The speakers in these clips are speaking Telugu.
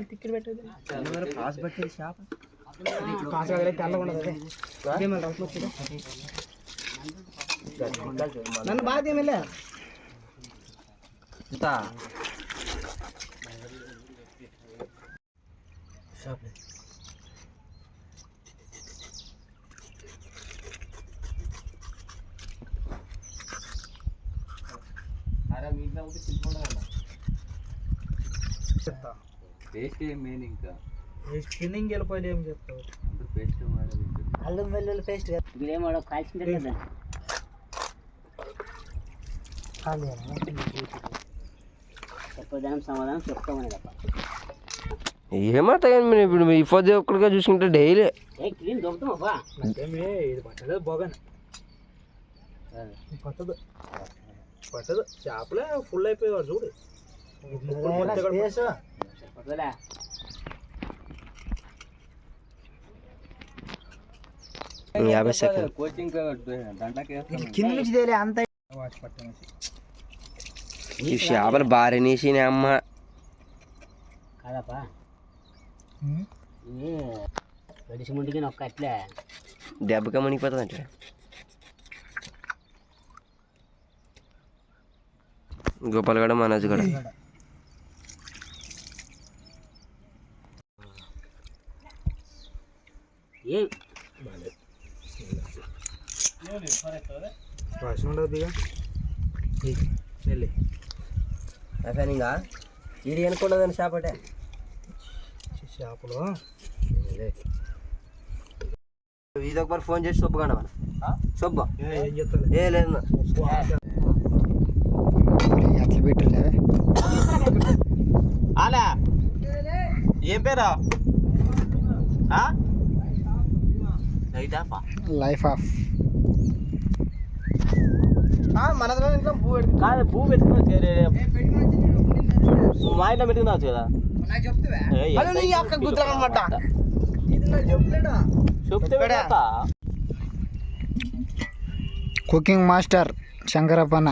టికెట్ పెట్టేది పాస్ పెట్టేది షాప్ పాస్ కాదు తెల్ల ఉండదు అదే మళ్ళీ రౌట్ వచ్చేది నన్ను బాగా ఏమిలే ఇంత షాప్ పేస్ట్ ఏం మెయిన్ ఇంకా స్పిన్నింగ్ వెళ్ళిపోయి ఏం చెప్తావు పేస్ట్ అల్లం వెల్లుల్లి పేస్ట్ ఇదేమో కాల్చిందే కదా చెప్పదాం సమాధానం చెప్తామని తప్ప ఏమాట ఇప్పుడు ఈ పొద్దు ఒక్కడిగా చూసుకుంటే డైలీ క్లీన్ దొరుకుతామబ్బా ఇది పట్టలేదు బోగన్ పట్టదు పట్టదు చేపలే ఫుల్ అయిపోయేవాడు చూడు కోచింగ్ కింద నుంచి తేలే అంత ఈ చేపలు భారీ నేసిన అమ్మ కాదప్పా గడిచి ముందుకి ఒక్క అట్లే దెబ్బగా మునిగిపోతుంది అంటే గోపాల్ గడ మనోజ్ గడ ఏం వాసన ఉండదు బిగా ఇంకా ఇది అనుకున్నదని చేపటే చేపలు ఇది ఒకసారి ఫోన్ చేసి సొబ్బు కండ మన సొబ్బు ఏం చెప్తాను ఏ లేదు అట్లా పెట్టలే అలా ఏం పేరా లైఫ్ ఆఫ్ మనలో ఇంట్లో పువ్వు పెట్టి కాదు పువ్వు పెట్టుకున్నావు మా ఇంట్లో పెట్టుకున్నావచ్చు కదా అక్క గుర్తున్నమాట చెప్తాడా చెప్తే కుకింగ్ మాస్టర్ శంకరప్పన్న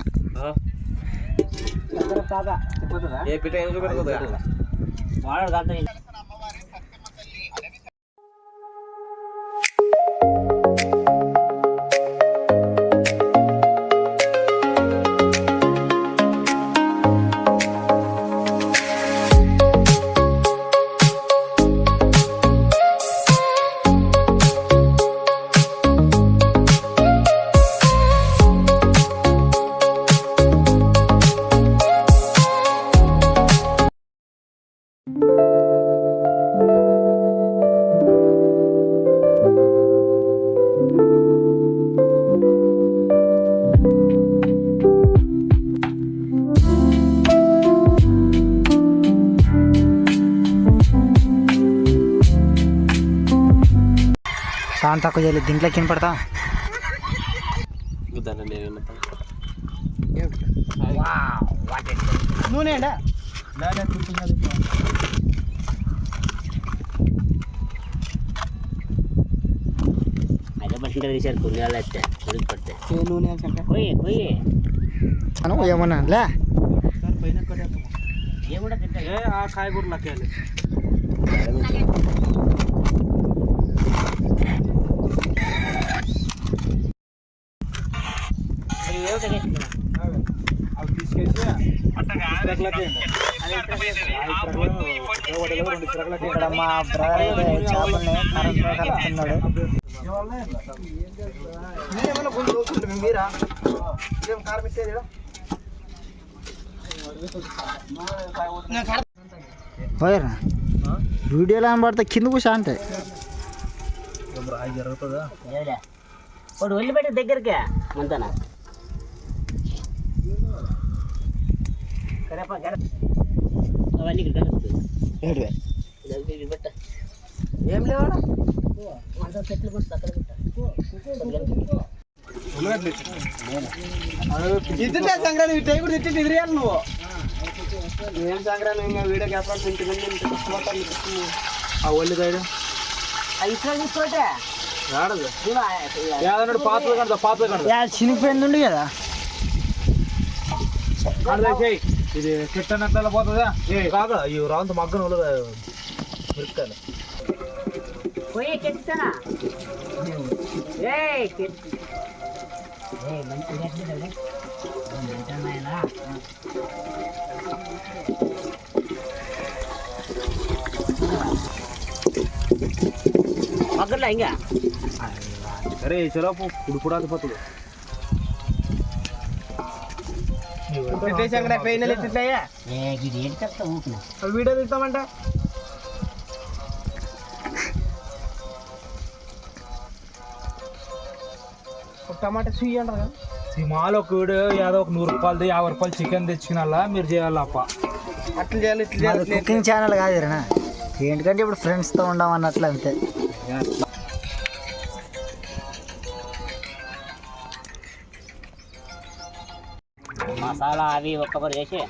వాడు కాదు సాన్ తక్కువ చేయలేదు దీంట్లో కింద పడతా నూనె అదే పర్సెంట్ తీసారు కొన్ని వాళ్ళు అయితే ఉడికి పడితే నూనె పోయి ఏమన్నా లే ఏ కూడా తింటాయి ఆ కాయగూరలు నక్కాలి ఇక్కడ మా బ్రదర్ చేపల్ని కారంతో కలుపుతున్నాడు మీరా ఏం కారం ఇచ్చేది పోయరా వీడియోలో కనబడితే కింద కూర్చో అంటే జరుగుతుందా వాడు వెళ్ళిపెట్టి దగ్గరికి అంతనా అవన్నీ ఇక్కడ పెట్ట ఏం లేవాడా చెట్లు కూడా అక్కడ ఇద్దరు సంక్రాంతి ఇట్లా కూడా తిట్టి ఎదిరేయాలి నువ్వు ఏం సంక్రాంతి ఇంకా వీడియో క్యాప్రాలు ఇంటి ముందు ఆ ఒళ్ళు గైడు ఇక్కడ తీసుకోటే రాడదు పాత చినిగిపోయింది కదా ఇది చెట్టనట్ల పోతుందా కాదా ఈ రాంత మగ్గన మిరపకాయలు పోయే కెట్టానా మంచి మగ్గర్లా ఇంకా సరే చిరాపు ఇప్పుడు పోతుంది ఏంటి చెప్తా ఊపిన వీడియో తీస్తామంట ఒక టమాటా స్వీ అంటారు కదా సినిమాలో ఒక వీడియో ఏదో ఒక 100 రూపాయలది 50 రూపాయలు చికెన్ తెచ్చుకున్నా మీరు చేయాలి అప్ప అట్లా చేయాలి ఇట్లా చేయాలి కుకింగ్ ఛానల్ కాదురా ఏంటంటే ఇప్పుడు ఫ్రెండ్స్తో ఉండం అన్నట్లు అంతే. మసాలా అవి ఒక్కబరి చేసి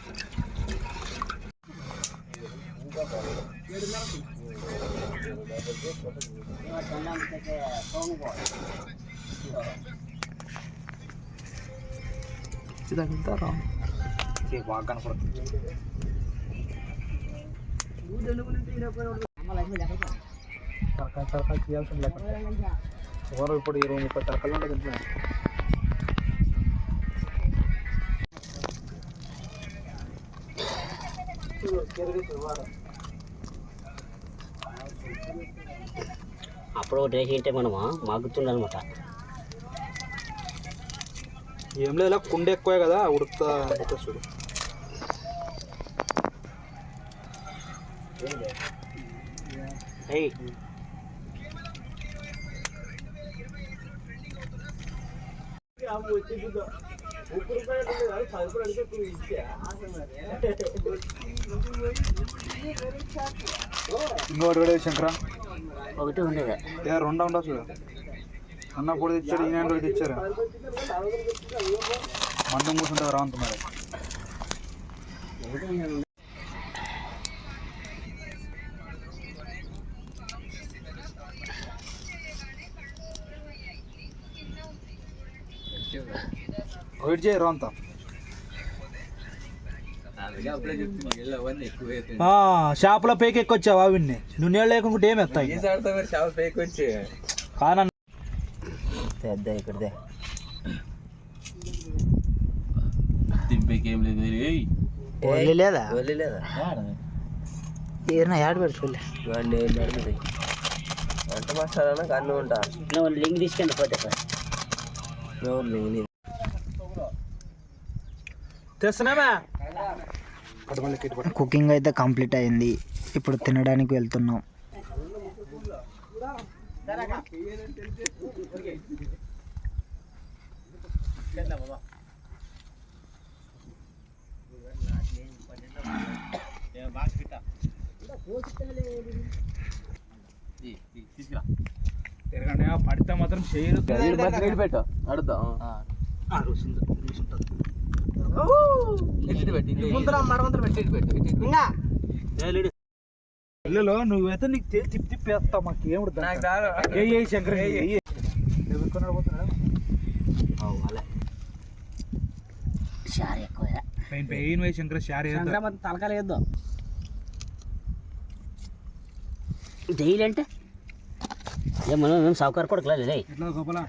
బాగా కనపడుతుంది తరకాలు చేయాల్సింది లేకుండా ఇప్పుడు 20-30 తరకాలు ఉంటుంది ఇంట్లో. అప్పుడు డ్రెస్ ఏంటే మనము మగ్గుతుండనమాట. ఏం లేదు కుండ ఎక్కువే కదా ఉడుకుతా చూడు ఇంకోటి కూడా శంకర ఒకటి ఉండేది రెండు ఉండవు చూడు అన్న కూడా తెచ్చారు ఈయన కూడా తెచ్చారు మందం కూర్చుంటారు రాంత మరి వెయిట్ చేయరు అంతా షాపులో పేకి ఎక్కొచ్చావు అవిన్ని నువ్వు నీళ్ళు లేకుంటే ఏమి ఎత్తాయి కానన్న ఇక్కడదే దింపేకేం లేదు ఒళ్ళు లేదా ఏదైనా యాడ్ పెట్టుకోలే వంట మసాలా కన్ను ఉంటా నువ్వు లింక్ తీసుకెళ్ళి పోతే సార్ తెస్తున్నామా కుకింగ్ అయితే కంప్లీట్ అయింది. ఇప్పుడు తినడానికి వెళ్తున్నాం. పడితే మాత్రం చేయరు పెట్టు అడుగుతా ఇల్లులో నువ్వైతే నీకు తిప్పి తిప్పేస్తా మాకు ఏముడు ఏ శంకర్ షార్ ఎక్కువ పెయిన్ వై శంకర్ షారీ తలకాలేదు డైలీ అంటే మనం సౌకర్య కూడా లేదు ఎట్లా గోపాల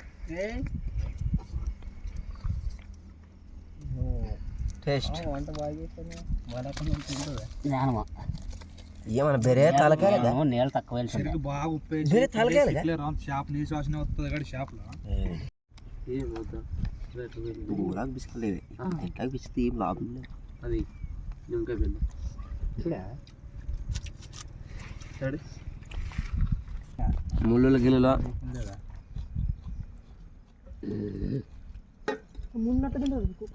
టేస్ట్ వంట బాగా చేస్తాను ఏమన్నా బెరే తలకాయలేదా నీళ్ళు తక్కువ బాగా ఉప్పేసి బెరే తలకాయలేదా షాప్ నీ శ్వాసనే వస్తుంది కానీ షాప్లో ఊరాకు బిస్కలేదు ఎట్లా బిస్కితే ఏం లాభం లేదు అది నిమ్మకాయ పిండి ముళ్ళ గిల్లులో మున్నట్టు